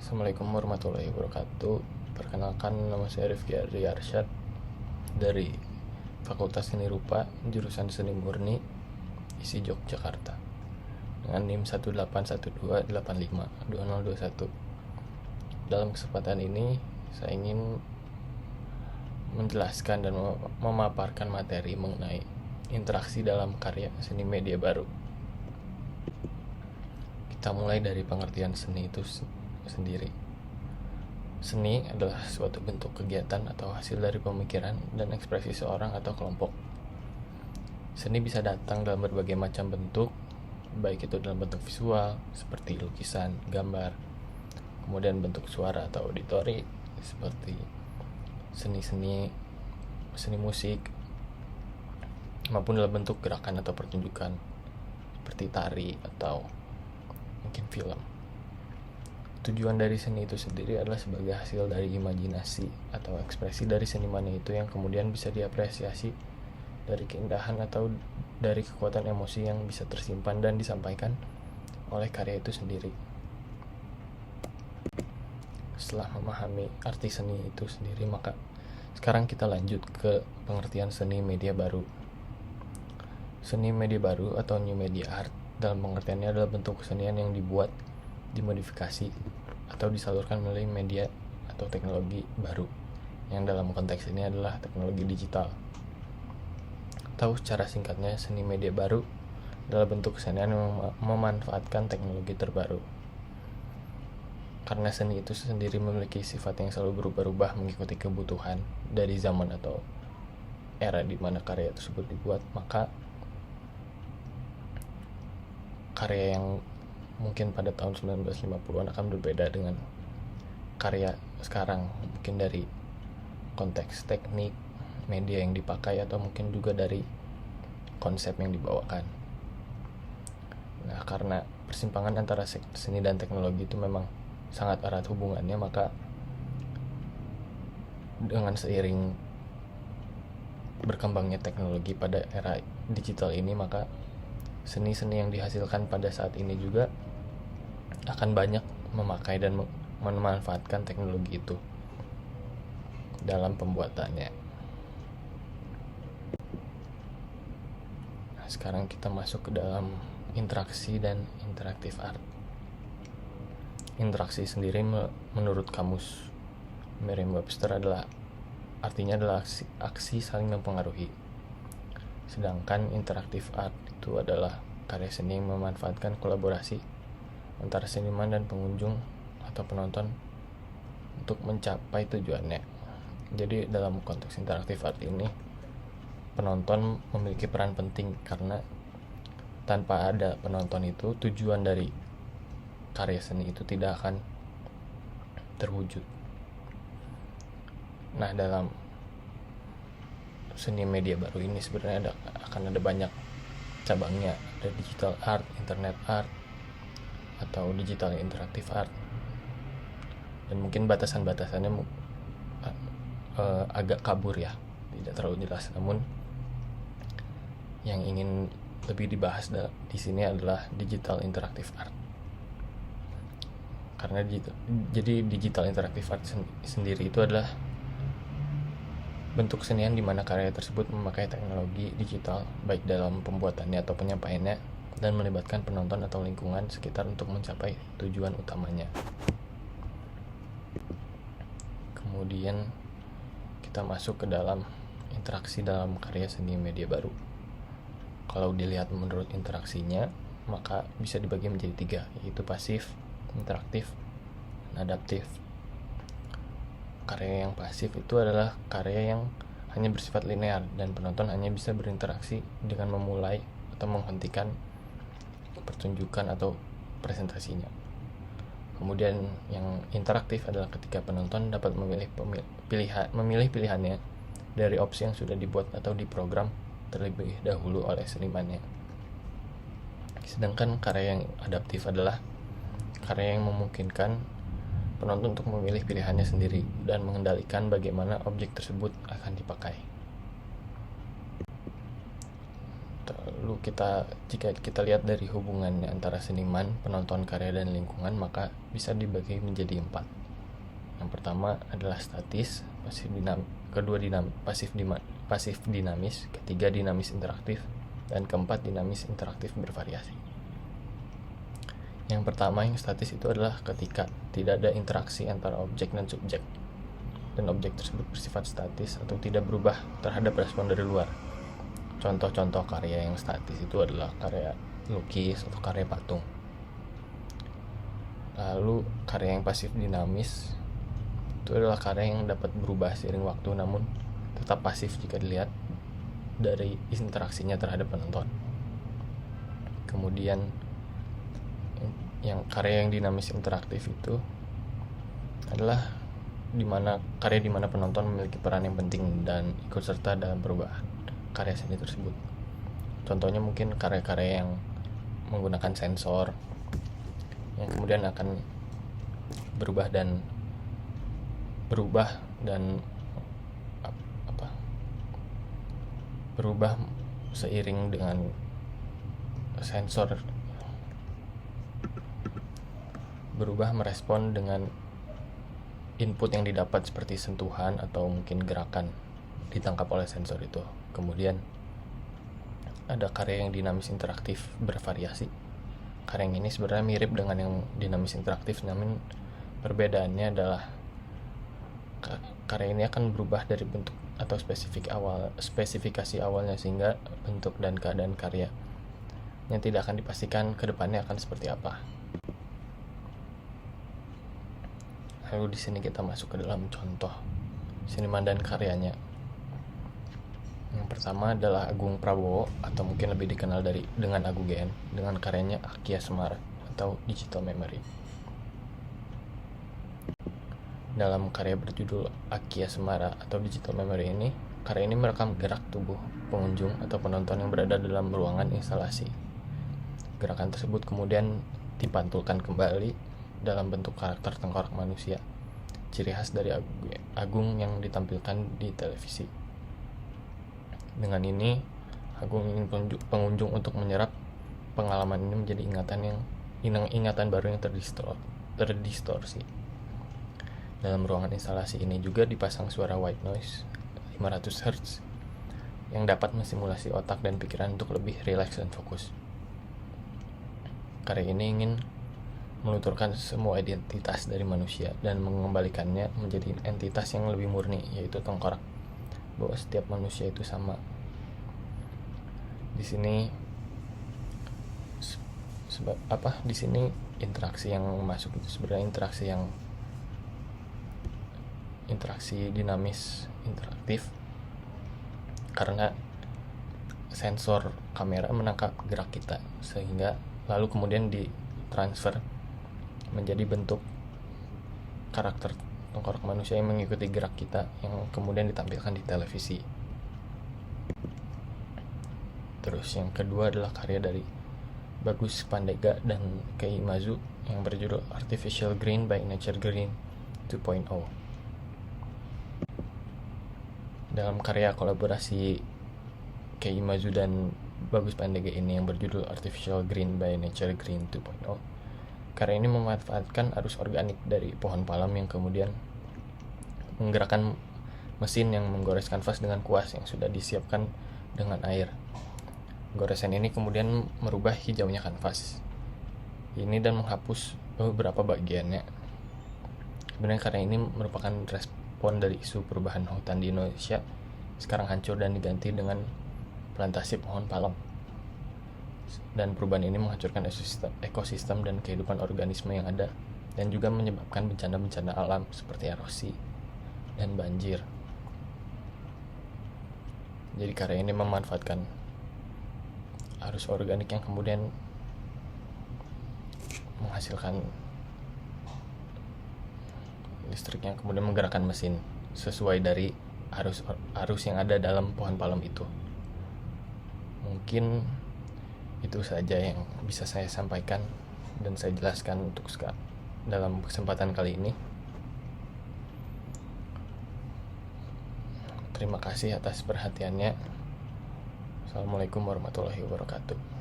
Assalamualaikum warahmatullahi wabarakatuh. Perkenalkan, nama saya Rifki Adri Arsyad dari Fakultas Seni Rupa, jurusan Seni Murni, ISI Yogyakarta, dengan NIM 18128522021. Dalam kesempatan ini, saya ingin menjelaskan dan memaparkan materi mengenai interaksi dalam karya seni media baru. Kita mulai dari pengertian seni itu sendiri. Seni adalah suatu bentuk kegiatan atau hasil dari pemikiran dan ekspresi seorang atau kelompok. Seni bisa datang dalam berbagai macam bentuk, baik itu dalam bentuk visual seperti lukisan, gambar, kemudian bentuk suara atau auditori seperti seni musik, maupun dalam bentuk gerakan atau pertunjukan seperti tari atau mungkin film. Tujuan dari seni itu sendiri adalah sebagai hasil dari imajinasi atau ekspresi dari senimannya itu yang kemudian bisa diapresiasi dari keindahan atau dari kekuatan emosi yang bisa tersimpan dan disampaikan oleh karya itu sendiri. Setelah memahami arti seni itu sendiri, maka sekarang kita lanjut ke pengertian seni media baru. Seni media baru atau new media art dalam pengertiannya adalah bentuk kesenian yang dibuat, dimodifikasi, atau disalurkan melalui media atau teknologi baru, yang dalam konteks ini adalah teknologi digital. Atau secara singkatnya, seni media baru adalah bentuk kesenian yang memanfaatkan teknologi terbaru. Karena seni itu sendiri memiliki sifat yang selalu berubah-ubah mengikuti kebutuhan dari zaman atau era di mana karya tersebut dibuat, maka karya yang mungkin pada tahun 1950-an akan berbeda dengan karya sekarang, mungkin dari konteks teknik, media yang dipakai, atau mungkin juga dari konsep yang dibawakan. Nah, karena persimpangan antara seni dan teknologi itu memang sangat erat hubungannya, maka dengan seiring berkembangnya teknologi pada era digital ini, maka seni-seni yang dihasilkan pada saat ini juga akan banyak memakai dan memanfaatkan teknologi itu dalam pembuatannya. Nah, sekarang kita masuk ke dalam interaksi dan interaktif art. Interaksi sendiri menurut kamus Merriam-Webster artinya adalah aksi saling mempengaruhi. Sedangkan interaktif art itu adalah karya seni yang memanfaatkan kolaborasi antara seniman dan pengunjung atau penonton untuk mencapai tujuannya. Jadi dalam konteks interaktif art ini, penonton memiliki peran penting karena tanpa ada penonton itu, tujuan dari karya seni itu tidak akan terwujud. Nah, dalam seni media baru ini sebenarnya akan ada banyak cabangnya. Ada digital art, internet art, atau digital interaktif art, dan mungkin batasan-batasannya agak kabur ya, tidak terlalu jelas. Namun yang ingin lebih dibahas di sini adalah digital interaktif art. Karena digital interaktif art sendiri itu adalah bentuk kesenian di mana karya tersebut memakai teknologi digital baik dalam pembuatannya atau penyampaiannya, dan melibatkan penonton atau lingkungan sekitar untuk mencapai tujuan utamanya. Kemudian kita masuk ke dalam interaksi dalam karya seni media baru. Kalau dilihat menurut interaksinya, maka bisa dibagi menjadi 3, yaitu pasif, interaktif, dan adaptif. Karya yang pasif itu adalah karya yang hanya bersifat linear dan penonton hanya bisa berinteraksi dengan memulai atau menghentikan pertunjukan atau presentasinya. Kemudian yang interaktif adalah ketika penonton dapat memilih pilihannya dari opsi yang sudah dibuat atau diprogram terlebih dahulu oleh senimannya. Sedangkan karya yang adaptif adalah karya yang memungkinkan penonton untuk memilih pilihannya sendiri dan mengendalikan bagaimana objek tersebut akan dipakai. Lalu jika kita lihat dari hubungannya antara seniman, penonton karya dan lingkungan, maka bisa dibagi menjadi 4. Yang pertama adalah statis, pasif dinamis, ketiga dinamis interaktif, dan keempat dinamis interaktif bervariasi. Yang pertama, yang statis, itu adalah ketika tidak ada interaksi antara objek dan subjek, dan objek tersebut bersifat statis atau tidak berubah terhadap respon dari luar. Contoh-contoh karya yang statis itu adalah karya lukis atau karya patung. Lalu karya yang pasif dinamis itu adalah karya yang dapat berubah seiring waktu namun tetap pasif jika dilihat dari interaksinya terhadap penonton. Kemudian yang karya yang dinamis interaktif itu adalah karya di mana penonton memiliki peran yang penting dan ikut serta dalam perubahan karya seni tersebut. Contohnya mungkin karya-karya yang menggunakan sensor yang kemudian akan berubah seiring dengan sensor merespon dengan input yang didapat seperti sentuhan atau mungkin gerakan ditangkap oleh sensor itu. Kemudian ada karya yang dinamis interaktif bervariasi. Karya yang ini sebenarnya mirip dengan yang dinamis interaktif, namun perbedaannya adalah karya ini akan berubah dari bentuk atau spesifikasi awalnya, sehingga bentuk dan keadaan karya yang tidak akan dipastikan ke depannya akan seperti apa. Lalu di sini kita masuk ke dalam contoh seniman dan karyanya. Yang pertama adalah Agung Prabowo atau mungkin lebih dikenal dengan Agu GN dengan karyanya Akia Semara atau Digital Memory. Dalam karya berjudul Akia Semara atau Digital Memory ini, karya ini merekam gerak tubuh pengunjung atau penonton yang berada dalam ruangan instalasi. Gerakan tersebut kemudian dipantulkan kembali dalam bentuk karakter tengkorak manusia, ciri khas dari Agung yang ditampilkan di televisi. Dengan ini, Agung ingin pengunjung untuk menyerap pengalaman ini menjadi ingatan baru yang terdistorsi. Dalam ruangan instalasi ini juga dipasang suara white noise 500 Hz yang dapat mensimulasi otak dan pikiran untuk lebih rileks dan fokus. Karya ini ingin meluturkan semua identitas dari manusia dan mengembalikannya menjadi entitas yang lebih murni, yaitu tengkorak, bahwa setiap manusia itu sama. Di sini di sini interaksi yang masuk itu sebenarnya interaksi dinamis interaktif, karena sensor kamera menangkap gerak kita, sehingga lalu kemudian ditransfer menjadi bentuk karakter tengkorak manusia yang mengikuti gerak kita yang kemudian ditampilkan di televisi. Terus yang kedua adalah karya dari Bagus Pandega dan Kei Mazu yang berjudul Artificial Green by Nature Green 2.0. Dalam karya kolaborasi Kei Mazu dan Bagus Pandega ini yang berjudul Artificial Green by Nature Green 2.0, karya ini memanfaatkan arus organik dari pohon palem yang kemudian menggerakkan mesin yang menggores kanvas dengan kuas yang sudah disiapkan dengan air. Goresan ini kemudian merubah hijaunya kanvas ini dan menghapus beberapa bagiannya. Sebenarnya karya ini merupakan respon dari isu perubahan hutan di Indonesia sekarang hancur dan diganti dengan plantasi pohon palem. Dan perubahan ini menghancurkan ekosistem dan kehidupan organisme yang ada, dan juga menyebabkan bencana-bencana alam seperti erosi dan banjir. Jadi karya ini memanfaatkan arus organik yang kemudian menghasilkan listrik yang kemudian menggerakkan mesin sesuai dari arus yang ada dalam pohon palem itu. Mungkin itu saja yang bisa saya sampaikan dan saya jelaskan untuk dalam kesempatan kali ini. Terima kasih atas perhatiannya. Assalamualaikum warahmatullahi wabarakatuh.